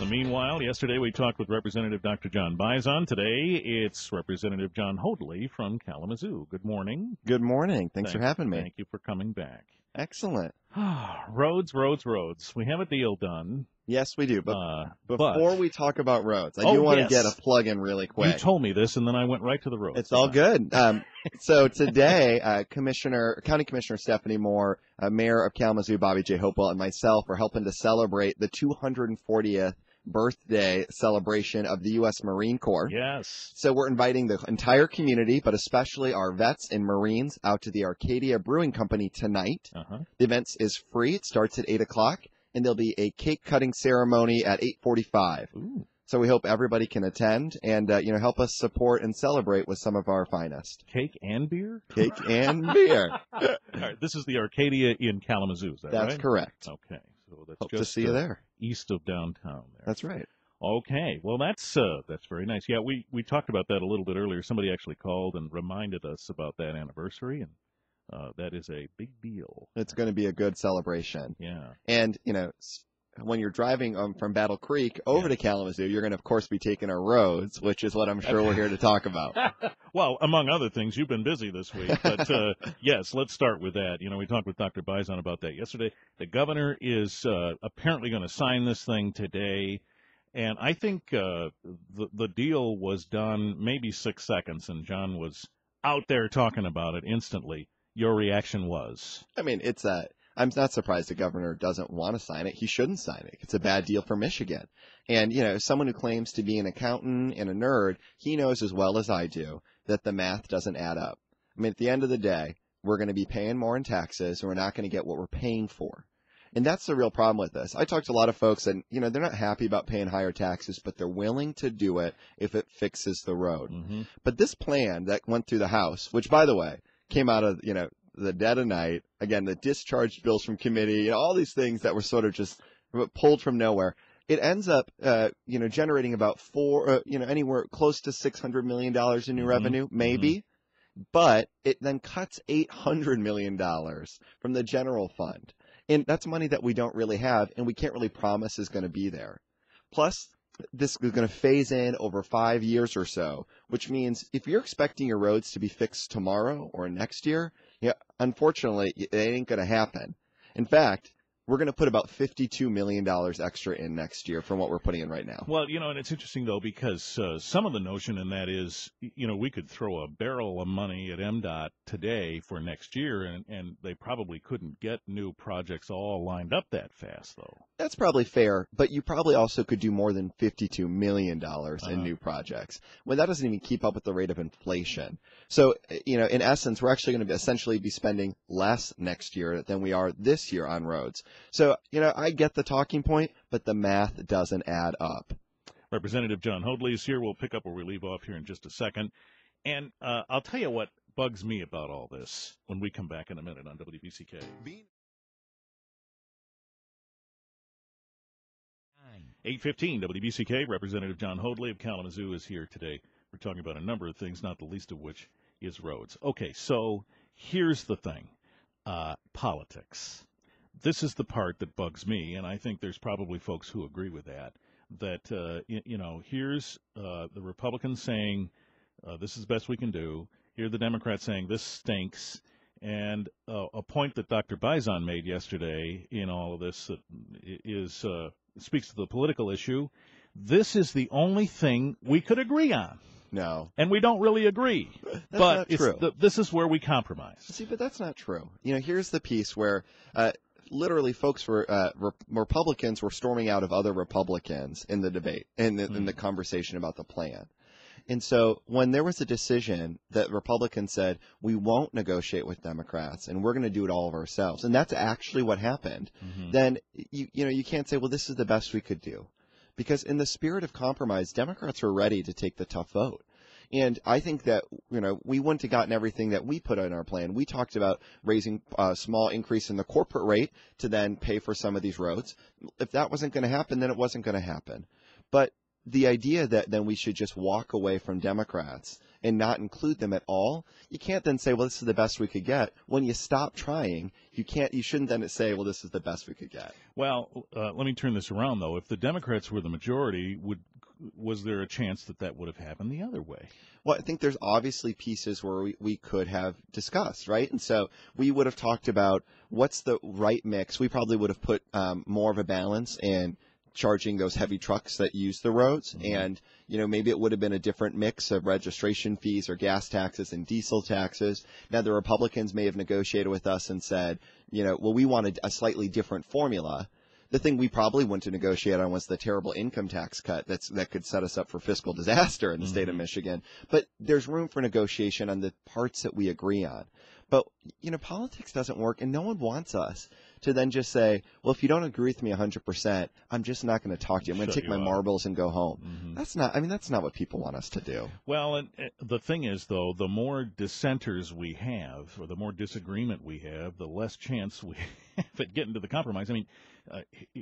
the meanwhile, yesterday we talked with Representative Dr. John Bison. Today it's Representative Jon Hoadley from Kalamazoo. Good morning. Good morning. Thanks for having me. Thank you for coming back. Excellent. Roads. We have a deal done. Yes, we do. But before we talk about roads, I do want to get a plug in really quick. You told me this, and then I went right to the roads. It's all good. So today, County Commissioner Stephanie Moore, Mayor of Kalamazoo Bobby J. Hopewell, and myself are helping to celebrate the 240th birthday celebration of the U.S. Marine Corps. Yes. So we're inviting the entire community, but especially our vets and Marines, out to the Arcadia Brewing Company tonight. The event is free. It starts at 8 o'clock, and there'll be a cake-cutting ceremony at 8:45. Ooh. So we hope everybody can attend and, help us support and celebrate with some of our finest. Cake and beer? Cake and beer. All right, this is the Arcadia in Kalamazoo, is that right? That's correct. Okay. So that's Hope just to see you there. East of downtown there. That's right. Okay. Well, that's very nice. Yeah, we talked about that a little bit earlier. Somebody actually called and reminded us about that anniversary, and that is a big deal. It's going to be a good celebration. Yeah. And, when you're driving from Battle Creek over to Kalamazoo, you're going to, of course, be taking our roads, which is what I'm sure we're here to talk about. Well, among other things, you've been busy this week. But, yes, let's start with that. We talked with Dr. Bison about that yesterday. The governor is apparently going to sign this thing today. And I think the deal was done maybe 6 seconds, and John was out there talking about it instantly. Your reaction was? I mean, I'm not surprised the governor doesn't want to sign it. He shouldn't sign it. It's a bad deal for Michigan. And, someone who claims to be an accountant and a nerd, he knows as well as I do that the math doesn't add up. I mean, at the end of the day, we're going to be paying more in taxes, and we're not going to get what we're paying for. And that's the real problem with this. I talked to a lot of folks, and, they're not happy about paying higher taxes, but they're willing to do it if it fixes the road. But this plan that went through the House, which, by the way, came out of, the dead of night, again, the discharge bills from committee, all these things that were sort of just pulled from nowhere. It ends up, generating about anywhere close to $600 million in new revenue, maybe. But it then cuts $800 million from the general fund. And that's money that we don't really have, and we can't really promise is going to be there. Plus, this is going to phase in over 5 years or so, which means if you're expecting your roads to be fixed tomorrow or next year, unfortunately, it ain't going to happen. In fact, we're going to put about $52 million extra in next year from what we're putting in right now. Well, and it's interesting, though, because some of the notion in that is, we could throw a barrel of money at MDOT today for next year, and they probably couldn't get new projects all lined up that fast, though. That's probably fair, but you probably also could do more than $52 million in new projects. Well, that doesn't even keep up with the rate of inflation. So, in essence, we're actually going to essentially be spending less next year than we are this year on roads. So, I get the talking point, but the math doesn't add up. Representative Jon Hoadley is here. We'll pick up where we leave off here in just a second. And I'll tell you what bugs me about all this when we come back in a minute on WBCK. 8:15 WBCK. Representative Jon Hoadley of Kalamazoo is here today. We're talking about a number of things, not the least of which is roads. Okay, so here's the thing. Politics. This is the part that bugs me, and I think there's probably folks who agree with that, here's the Republicans saying this is the best we can do. Here are the Democrats saying this stinks. And a point that Dr. Bison made yesterday in all of this is speaks to the political issue. This is the only thing we could agree on. No. And we don't really agree. That's but not true. This is where we compromise. See, but that's not true. Here's the piece where literally folks Republicans were storming out of other Republicans in the debate, in the conversation about the plan. And so when there was a decision that Republicans said, we won't negotiate with Democrats and we're going to do it all of ourselves, and that's actually what happened, then you can't say, well, this is the best we could do. Because in the spirit of compromise, Democrats were ready to take the tough vote. And I think that, we wouldn't have gotten everything that we put in our plan. We talked about raising a small increase in the corporate rate to then pay for some of these roads. If that wasn't going to happen, then it wasn't going to happen. But the idea that then we should just walk away from Democrats and not include them at all, you can't then say, well, this is the best we could get. When you stop trying, you shouldn't then say, well, this is the best we could get. Well, let me turn this around, though. If the Democrats were the majority, was there a chance that would have happened the other way? Well, I think there's obviously pieces where we could have discussed, right? And so we would have talked about what's the right mix. We probably would have put more of a balance in charging those heavy trucks that use the roads. Mm-hmm. And, maybe it would have been a different mix of registration fees or gas taxes and diesel taxes. Now, the Republicans may have negotiated with us and said, well, we wanted a slightly different formula. The thing we probably went to negotiate on was the terrible income tax cut that could set us up for fiscal disaster in the state of Michigan. But there's room for negotiation on the parts that we agree on. But, politics doesn't work, and no one wants us to then just say, well, if you don't agree with me 100%, I'm just not going to talk to you. I'm going to take my marbles and go home. Mm-hmm. That's not what people want us to do. Well, and the thing is, though, the more dissenters we have, or the more disagreement we have, the less chance we have at getting to the compromise. I mean,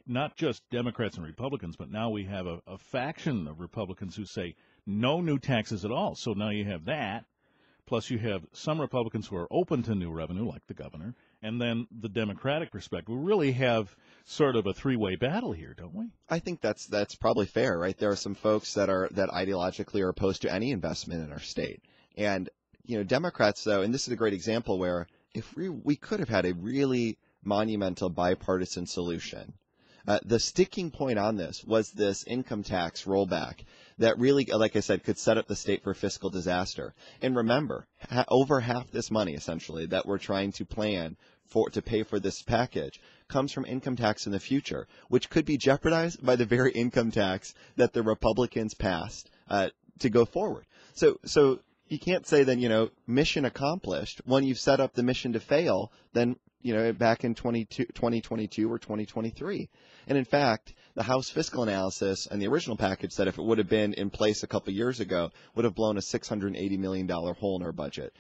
not just Democrats and Republicans, but now we have a faction of Republicans who say no new taxes at all. So now you have that. Plus, you have some Republicans who are open to new revenue, like the governor, and then the Democratic perspective. We really have sort of a three-way battle here, don't we? I think that's probably fair, right? There are some folks that ideologically are opposed to any investment in our state, and Democrats, though, and this is a great example where if we could have had a really monumental bipartisan solution. The sticking point on this was this income tax rollback that really, like I said, could set up the state for fiscal disaster. And remember, over half this money, essentially, that we're trying to plan to pay for this package comes from income tax in the future, which could be jeopardized by the very income tax that the Republicans passed to go forward. So you can't say then, mission accomplished. When you've set up the mission to fail, then back in 2022 or 2023. And in fact, the House fiscal analysis and the original package said if it would have been in place a couple years ago, would have blown a $680 million hole in our budget.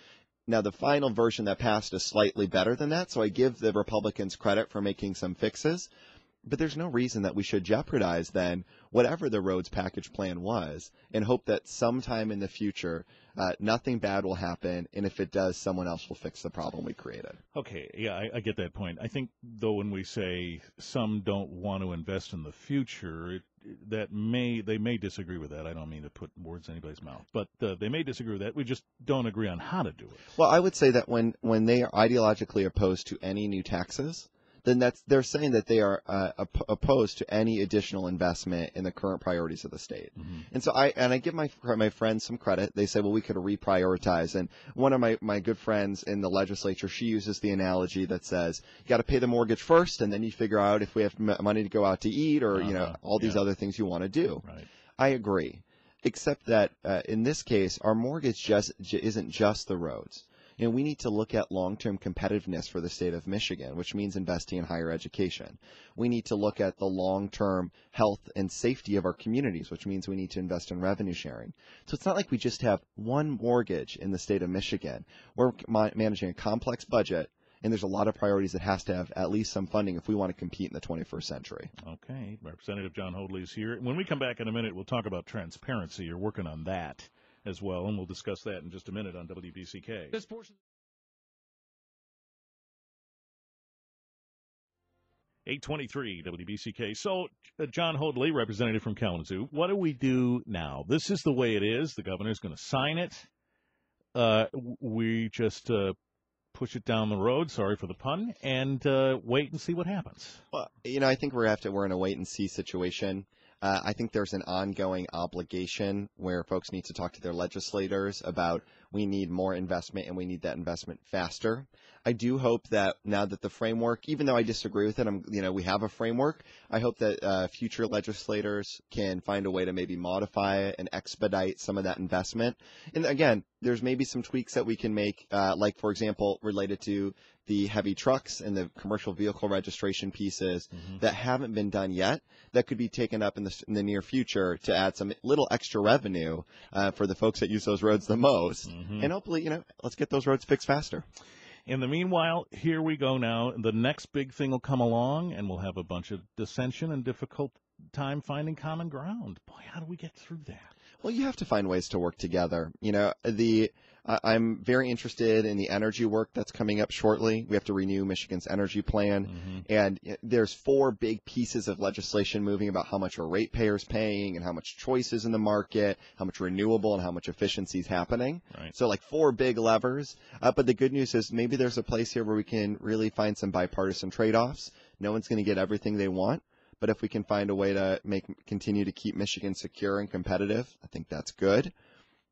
Now, the final version that passed is slightly better than that, so I give the Republicans credit for making some fixes. But there's no reason that we should jeopardize then whatever the roads package plan was and hope that sometime in the future nothing bad will happen, and if it does, someone else will fix the problem we created. Okay, yeah, I get that point. I think, though, when we say some don't want to invest in the future, they may disagree with that. I don't mean to put words in anybody's mouth, but they may disagree with that. We just don't agree on how to do it. Well, I would say that when they are ideologically opposed to any new taxes, then they're saying that they are opposed to any additional investment in the current priorities of the state. Mm-hmm. And so I give my friends some credit. They say, well, we could reprioritize. And one of my good friends in the legislature, she uses the analogy that says, you got to pay the mortgage first, and then you figure out if we have money to go out to eat or, all these other things you want to do. Right. I agree, except that in this case, our mortgage isn't just the roads. We need to look at long-term competitiveness for the state of Michigan, which means investing in higher education. We need to look at the long-term health and safety of our communities, which means we need to invest in revenue sharing. So it's not like we just have one mortgage in the state of Michigan. We're managing a complex budget, and there's a lot of priorities that has to have at least some funding if we want to compete in the 21st century. Okay. Representative Jon Hoadley is here. When we come back in a minute, we'll talk about transparency. You're working on that as well, and we'll discuss that in just a minute on WBCK. This portion 823 WBCK. So, Jon Hoadley, representative from Kalamazoo, what do we do now? This is the way it is. The governor's going to sign it. We just push it down the road, sorry for the pun, and wait and see what happens. Well, I think we're in a wait-and-see situation. I think there's an ongoing obligation where folks need to talk to their legislators about we need more investment and we need that investment faster. I do hope that now that the framework, even though I disagree with it, we have a framework. I hope that future legislators can find a way to maybe modify it and expedite some of that investment. And again, there's maybe some tweaks that we can make, like, for example, related to the heavy trucks and the commercial vehicle registration pieces that haven't been done yet that could be taken up in the near future to add some little extra revenue for the folks that use those roads the most. And hopefully, let's get those roads fixed faster. In the meanwhile, here we go now. The next big thing will come along, and we'll have a bunch of dissension and difficult time finding common ground. Boy, how do we get through that? Well, you have to find ways to work together. I'm very interested in the energy work that's coming up shortly. We have to renew Michigan's energy plan. And there's 4 big pieces of legislation moving about how much our ratepayers paying and how much choice is in the market, how much renewable and how much efficiency is happening. Right. So like 4 big levers. But the good news is maybe there's a place here where we can really find some bipartisan trade-offs. No one's going to get everything they want. But if we can find a way to continue to keep Michigan secure and competitive, I think that's good.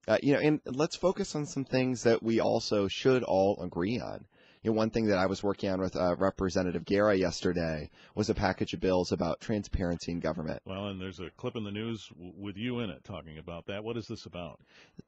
And let's focus on some things that we also should all agree on. One thing that I was working on with Representative Guerra yesterday was a package of bills about transparency in government. Well, and there's a clip in the news with you in it talking about that. What is this about?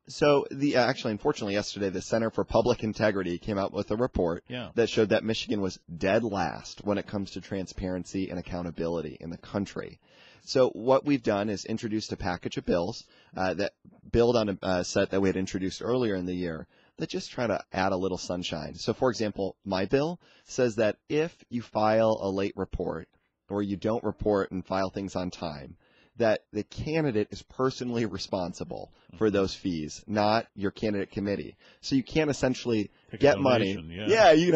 So actually, unfortunately, yesterday, the Center for Public Integrity came out with a report that showed that Michigan was dead last when it comes to transparency and accountability in the country. So what we've done is introduced a package of bills that build on a set that we had introduced earlier in the year that just try to add a little sunshine. So, for example, my bill says that if you file a late report or you don't report and file things on time, that the candidate is personally responsible for those fees, not your candidate committee. So you can't essentially get money.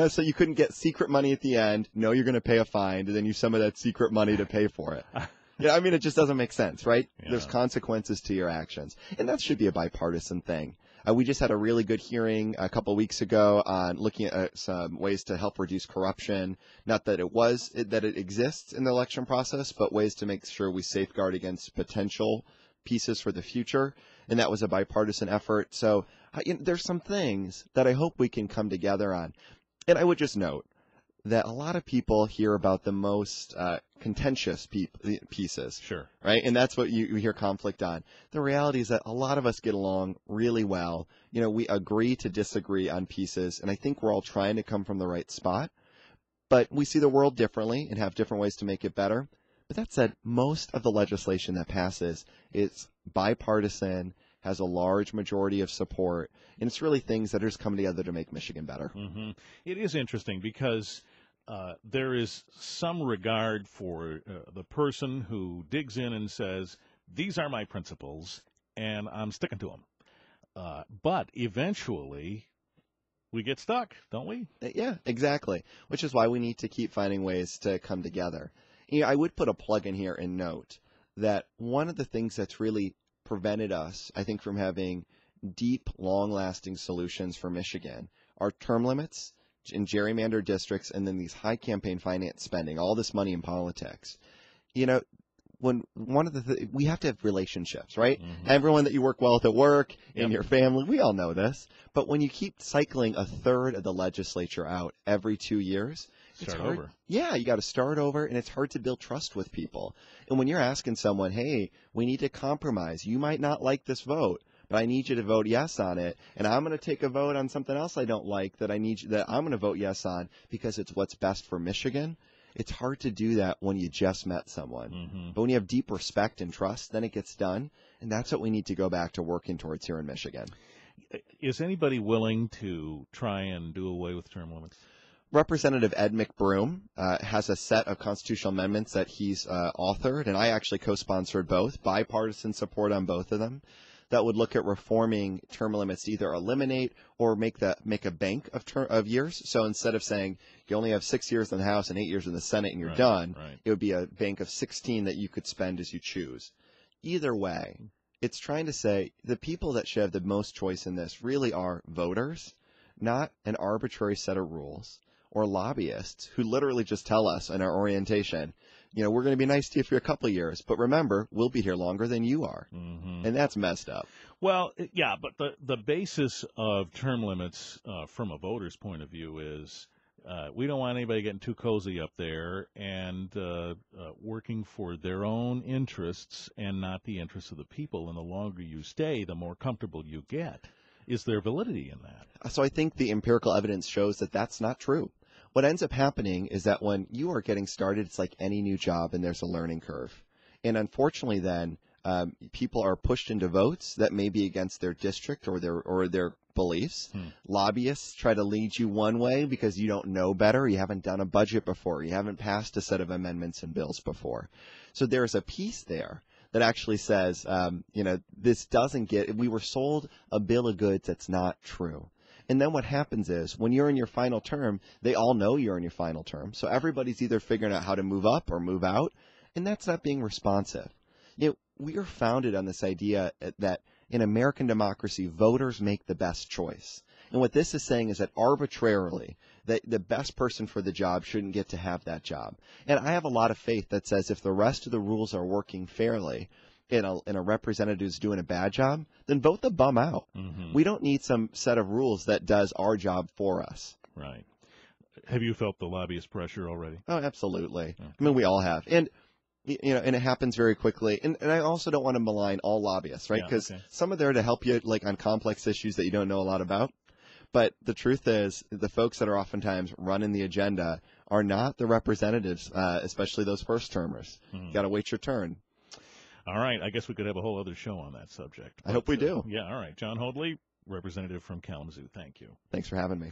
So you couldn't get secret money at the end, know you're going to pay a fine, and then use some of that secret money to pay for it. It just doesn't make sense, right? Yeah. There's consequences to your actions. And that should be a bipartisan thing. We just had a really good hearing a couple of weeks ago on looking at some ways to help reduce corruption. Not that it exists in the election process, but ways to make sure we safeguard against potential pieces for the future. And that was a bipartisan effort. So there's some things that I hope we can come together on. And I would just note that a lot of people hear about the most contentious pieces. Sure. Right? And that's what you hear conflict on. The reality is that a lot of us get along really well. We agree to disagree on pieces, and I think we're all trying to come from the right spot. But we see the world differently and have different ways to make it better. But that said, most of the legislation that passes is bipartisan, has a large majority of support, and it's really things that are just coming together to make Michigan better. It is interesting because there is some regard for the person who digs in and says, these are my principles, and I'm sticking to them. But eventually, we get stuck, don't we? Yeah, exactly, which is why we need to keep finding ways to come together. I would put a plug in here and note that one of the things that's really prevented us, I think, from having deep, long-lasting solutions for Michigan are term limits in gerrymandered districts and then these high campaign finance spending, all this money in politics. When we have to have relationships, right? Everyone that you work well with at work, in your family, we all know this. But when you keep cycling a third of the legislature out every 2 years, it's hard. Over. Yeah, you got to start over, and it's hard to build trust with people. And when you're asking someone, hey, we need to compromise, you might not like this vote, but I need you to vote yes on it, and I'm going to take a vote on something else I don't like that I'm going to vote yes on because it's what's best for Michigan. It's hard to do that when you just met someone. But when you have deep respect and trust, then it gets done, and that's what we need to go back to working towards here in Michigan. Is anybody willing to try and do away with term limits? Representative Ed McBroom has a set of constitutional amendments that he's authored, and I actually co-sponsored both, bipartisan support on both of them, that would look at reforming term limits to either eliminate or make a bank of years. So instead of saying you only have 6 years in the House and 8 years in the Senate and you're done, it would be a bank of 16 that you could spend as you choose. Either way, it's trying to say the people that should have the most choice in this really are voters, not an arbitrary set of rules, or lobbyists who literally just tell us in our orientation, we're going to be nice to you for a couple of years, but remember, we'll be here longer than you are. And that's messed up. Well, yeah, but the basis of term limits from a voter's point of view is we don't want anybody getting too cozy up there and working for their own interests and not the interests of the people. And the longer you stay, the more comfortable you get. Is there validity in that? So I think the empirical evidence shows that that's not true. What ends up happening is that when you are getting started, it's like any new job, and there's a learning curve. And unfortunately then, people are pushed into votes that may be against their district or their beliefs. Lobbyists try to lead you one way because you don't know better. You haven't done a budget before. You haven't passed a set of amendments and bills before. So there's a piece there that actually says, this doesn't we were sold a bill of goods that's not true. And then what happens is when you're in your final term, they all know you're in your final term. So everybody's either figuring out how to move up or move out, and that's not being responsive. We are founded on this idea that in American democracy, voters make the best choice. And what this is saying is that arbitrarily, that the best person for the job shouldn't get to have that job. And I have a lot of faith that says if the rest of the rules are working fairly, and a representative is doing a bad job, then vote the bum out. Mm-hmm. We don't need some set of rules that does our job for us. Right. Have you felt the lobbyist pressure already? Oh, absolutely. Okay. I mean, we all have. And and it happens very quickly. And I also don't want to malign all lobbyists, right? Because some are there to help you, like on complex issues that you don't know a lot about. But the truth is, the folks that are oftentimes running the agenda are not the representatives, especially those first-termers. Mm-hmm. You got to wait your turn. All right. I guess we could have a whole other show on that subject. I hope we do. Yeah. All right. Jon Hoadley, representative from Kalamazoo. Thank you. Thanks for having me.